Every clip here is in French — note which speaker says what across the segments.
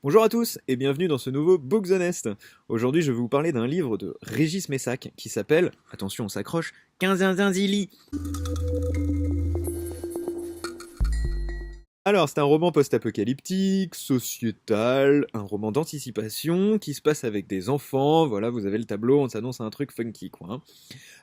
Speaker 1: Bonjour à tous et bienvenue dans ce nouveau Books Honest. Aujourd'hui, je vais vous parler d'un livre de Régis Messac qui s'appelle, attention on s'accroche, Quinzinzinzili. Alors, c'est un roman post-apocalyptique, sociétal, un roman d'anticipation qui se passe avec des enfants. Voilà, vous avez le tableau, on s'annonce à un truc funky, quoi, hein.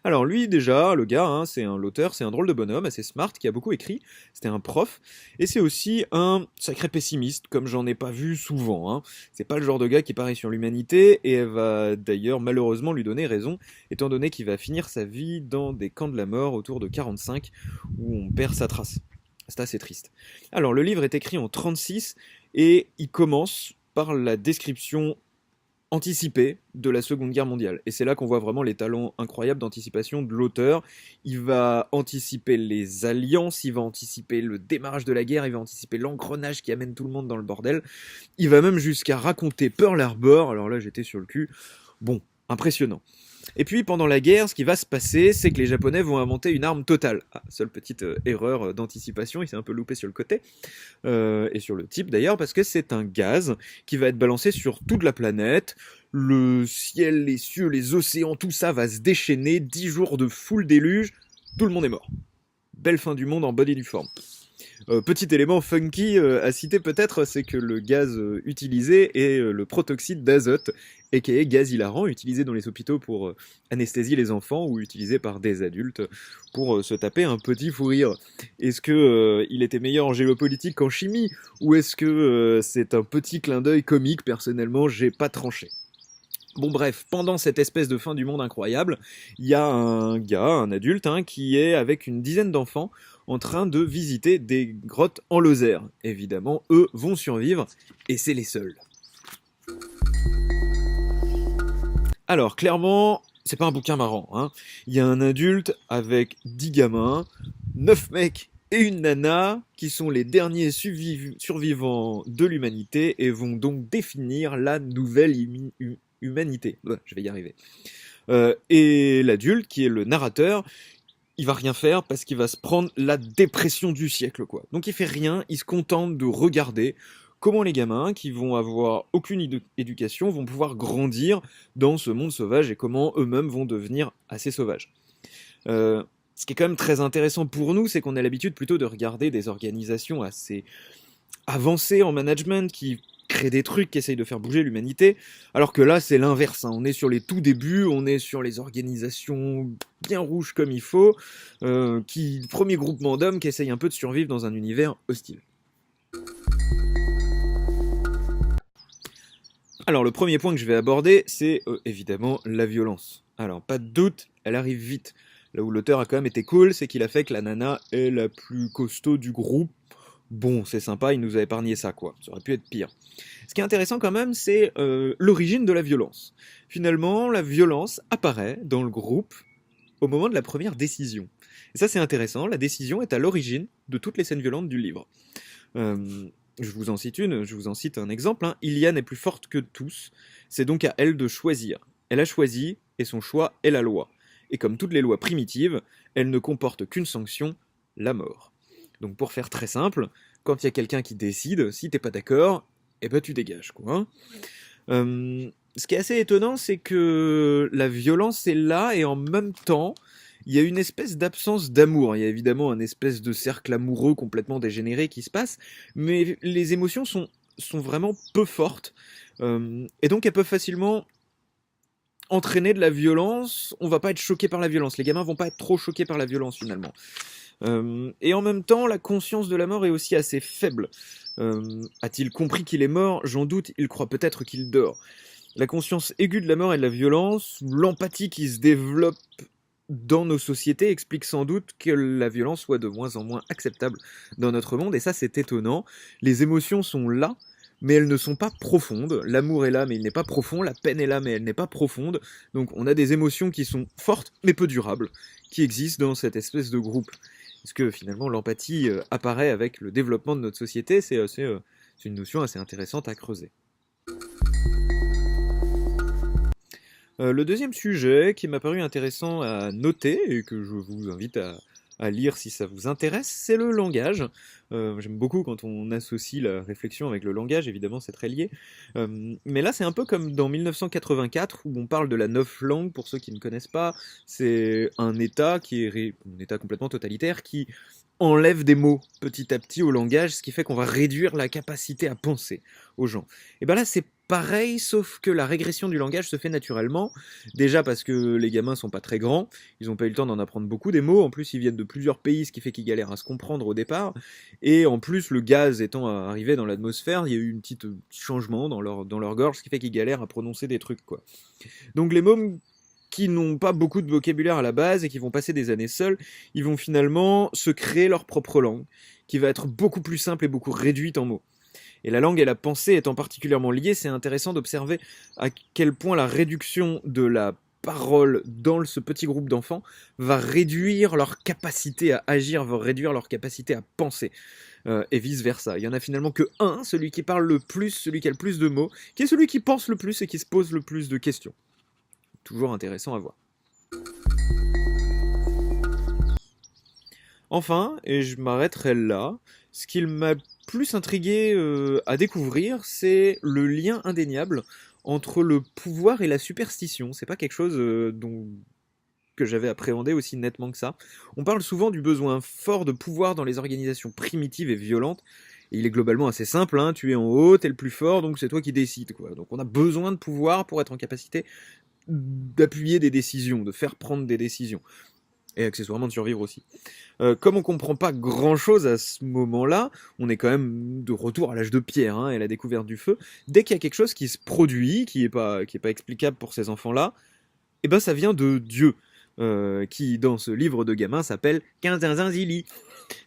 Speaker 1: Alors lui, déjà, le gars, hein, l'auteur, c'est un drôle de bonhomme, assez smart, qui a beaucoup écrit. C'était un prof, et c'est aussi un sacré pessimiste, comme j'en ai pas vu souvent, hein. C'est pas le genre de gars qui parie sur l'humanité, et elle va d'ailleurs malheureusement lui donner raison, étant donné qu'il va finir sa vie dans des camps de la mort autour de 45, où on perd sa trace. C'est assez triste. Alors, le livre est écrit en 36 et il commence par la description anticipée de la Seconde Guerre mondiale. Et c'est là qu'on voit vraiment les talents incroyables d'anticipation de l'auteur. Il va anticiper les alliances, il va anticiper le démarrage de la guerre, il va anticiper l'engrenage qui amène tout le monde dans le bordel. Il va même jusqu'à raconter Pearl Harbor. Alors là, j'étais sur le cul. Bon, impressionnant. Et puis pendant la guerre, ce qui va se passer, c'est que les Japonais vont inventer une arme totale. Ah, seule petite erreur d'anticipation, il s'est un peu loupé sur le côté, et sur le type d'ailleurs, parce que c'est un gaz qui va être balancé sur toute la planète. Le ciel, les cieux, les océans, tout ça va se déchaîner, 10 jours de full déluge, tout le monde est mort. Belle fin du monde en bonne et due forme. Petit élément funky à citer peut-être, c'est que le gaz utilisé est le protoxyde d'azote, aka gaz hilarant, utilisé dans les hôpitaux pour anesthésier les enfants ou utilisé par des adultes pour se taper un petit fou rire. Est-ce que il était meilleur en géopolitique qu'en chimie, ou est-ce que c'est un petit clin d'œil comique? Personnellement, j'ai pas tranché. Bon bref, pendant cette espèce de fin du monde incroyable, il y a un gars, un adulte, hein, qui est avec une dizaine d'enfants en train de visiter des grottes en Lozère. Évidemment, eux vont survivre, et c'est les seuls. Alors, clairement, c'est pas un bouquin marrant, hein. Il y a un adulte avec 10 gamins, 9 mecs et une nana qui sont les derniers survivants de l'humanité et vont donc définir la nouvelle humanité. Ouais, je vais y arriver. Et l'adulte, qui est le narrateur, il va rien faire parce qu'il va se prendre la dépression du siècle, quoi. Donc il fait rien, il se contente de regarder comment les gamins, qui vont avoir aucune éducation, vont pouvoir grandir dans ce monde sauvage et comment eux-mêmes vont devenir assez sauvages. Ce qui est quand même très intéressant pour nous, c'est qu'on a l'habitude plutôt de regarder des organisations assez avancées en management qui créent des trucs, qui essayent de faire bouger l'humanité, alors que là c'est l'inverse, hein. On est sur les tout débuts, on est sur les organisations bien rouges comme il faut, premier groupement d'hommes qui essayent un peu de survivre dans un univers hostile. Alors le premier point que je vais aborder, c'est évidemment la violence. Alors pas de doute, elle arrive vite. Là où l'auteur a quand même été cool, c'est qu'il a fait que la nana est la plus costaud du groupe. Bon, c'est sympa, il nous a épargné ça, quoi. Ça aurait pu être pire. Ce qui est intéressant quand même, c'est l'origine de la violence. Finalement, la violence apparaît dans le groupe au moment de la première décision. Et ça, c'est intéressant, la décision est à l'origine de toutes les scènes violentes du livre. Je vous en cite un exemple, hein. Iliane est plus forte que tous, c'est donc à elle de choisir. Elle a choisi, et son choix est la loi. Et comme toutes les lois primitives, elle ne comporte qu'une sanction, la mort. Donc pour faire très simple, quand il y a quelqu'un qui décide, si t'es pas d'accord, eh ben tu dégages, quoi, hein. Ce qui est assez étonnant, c'est que la violence est là, et en même temps, il y a une espèce d'absence d'amour. Il y a évidemment un espèce de cercle amoureux complètement dégénéré qui se passe, mais les émotions sont vraiment peu fortes, et donc elles peuvent facilement entraîner de la violence. On va pas être choqué par la violence, les gamins vont pas être trop choqués par la violence finalement. Et en même temps, la conscience de la mort est aussi assez faible. A-t-il compris qu'il est mort? J'en doute, il croit peut-être qu'il dort. La conscience aiguë de la mort et de la violence, l'empathie qui se développe dans nos sociétés explique sans doute que la violence soit de moins en moins acceptable dans notre monde, et ça c'est étonnant. Les émotions sont là, mais elles ne sont pas profondes. L'amour est là, mais il n'est pas profond. La peine est là, mais elle n'est pas profonde. Donc on a des émotions qui sont fortes, mais peu durables, qui existent dans cette espèce de groupe. Est-ce que finalement l'empathie apparaît avec le développement de notre société? C'est une notion assez intéressante à creuser. Le deuxième sujet qui m'a paru intéressant à noter, et que je vous invite à à lire si ça vous intéresse, c'est le langage. J'aime beaucoup quand on associe la réflexion avec le langage, évidemment c'est très lié. Mais là c'est un peu comme dans 1984 où on parle de la neuf langue, pour ceux qui ne connaissent pas. C'est un État un État complètement totalitaire qui enlève des mots petit à petit au langage, ce qui fait qu'on va réduire la capacité à penser aux gens. Et ben là, c'est pareil, sauf que la régression du langage se fait naturellement. Déjà parce que les gamins sont pas très grands, ils ont pas eu le temps d'en apprendre beaucoup des mots. En plus, ils viennent de plusieurs pays, ce qui fait qu'ils galèrent à se comprendre au départ. Et en plus, le gaz étant arrivé dans l'atmosphère, il y a eu un petit changement dans leur gorge, ce qui fait qu'ils galèrent à prononcer des trucs, quoi. Donc les mômes qui n'ont pas beaucoup de vocabulaire à la base et qui vont passer des années seuls, ils vont finalement se créer leur propre langue, qui va être beaucoup plus simple et beaucoup réduite en mots. Et la langue et la pensée étant particulièrement liées, c'est intéressant d'observer à quel point la réduction de la parole dans ce petit groupe d'enfants va réduire leur capacité à agir, va réduire leur capacité à penser. Et vice versa. Il y en a finalement que un, celui qui parle le plus, celui qui a le plus de mots, qui est celui qui pense le plus et qui se pose le plus de questions. Toujours intéressant à voir. Enfin, et je m'arrêterai là, ce qui m'a plus intrigué à découvrir, c'est le lien indéniable entre le pouvoir et la superstition. C'est pas quelque chose que j'avais appréhendé aussi nettement que ça. On parle souvent du besoin fort de pouvoir dans les organisations primitives et violentes. Et il est globalement assez simple, hein, tu es en haut, t'es le plus fort, donc c'est toi qui décides, quoi. Donc on a besoin de pouvoir pour être en capacité d'appuyer des décisions, de faire prendre des décisions. Et accessoirement de survivre aussi. Comme on comprend pas grand chose à ce moment-là, on est quand même de retour à l'âge de pierre, hein, et la découverte du feu. Dès qu'il y a quelque chose qui se produit, qui est pas explicable pour ces enfants-là, et ben ça vient de Dieu, qui dans ce livre de gamin s'appelle Quinzinzinzili.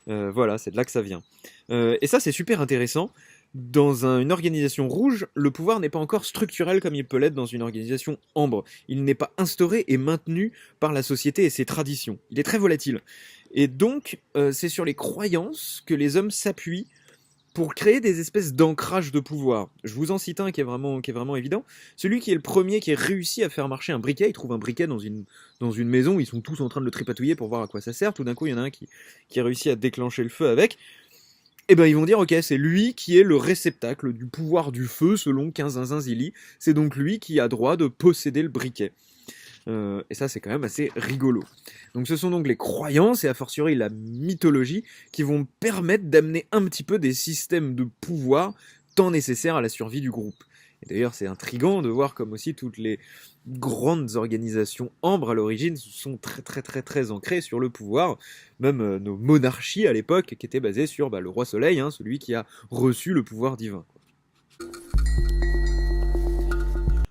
Speaker 1: Voilà, c'est de là que ça vient. Et ça c'est super intéressant. Dans une organisation rouge, le pouvoir n'est pas encore structurel comme il peut l'être dans une organisation ambre. Il n'est pas instauré et maintenu par la société et ses traditions. Il est très volatile. Et donc, c'est sur les croyances que les hommes s'appuient pour créer des espèces d'ancrage de pouvoir. Je vous en cite un qui est vraiment évident. Celui qui est le premier qui a réussi à faire marcher un briquet, il trouve un briquet dans une maison, ils sont tous en train de le tripatouiller pour voir à quoi ça sert. Tout d'un coup, il y en a un qui a réussi à déclencher le feu avec. Eh ben ils vont dire ok, c'est lui qui est le réceptacle du pouvoir du feu selon Quinzinzinzili, c'est donc lui qui a droit de posséder le briquet. Et ça c'est quand même assez rigolo. Donc ce sont donc les croyances et a fortiori la mythologie qui vont permettre d'amener un petit peu des systèmes de pouvoir tant nécessaires à la survie du groupe. Et d'ailleurs c'est intriguant de voir comme aussi toutes les grandes organisations ambres à l'origine sont très ancrées sur le pouvoir, même nos monarchies à l'époque qui étaient basées sur le roi soleil, hein, celui qui a reçu le pouvoir divin.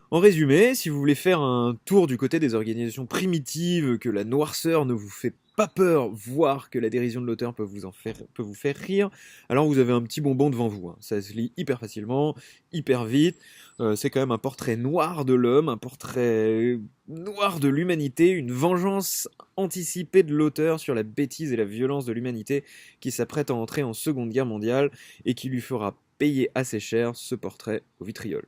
Speaker 1: En résumé, si vous voulez faire un tour du côté des organisations primitives, que la noirceur ne vous fait pas peur, voire que la dérision de l'auteur peut vous faire rire, alors vous avez un petit bonbon devant vous, hein. Ça se lit hyper facilement, hyper vite, c'est quand même un portrait noir de l'homme, un portrait noir de l'humanité, une vengeance anticipée de l'auteur sur la bêtise et la violence de l'humanité qui s'apprête à entrer en Seconde Guerre mondiale et qui lui fera payer assez cher ce portrait au vitriol.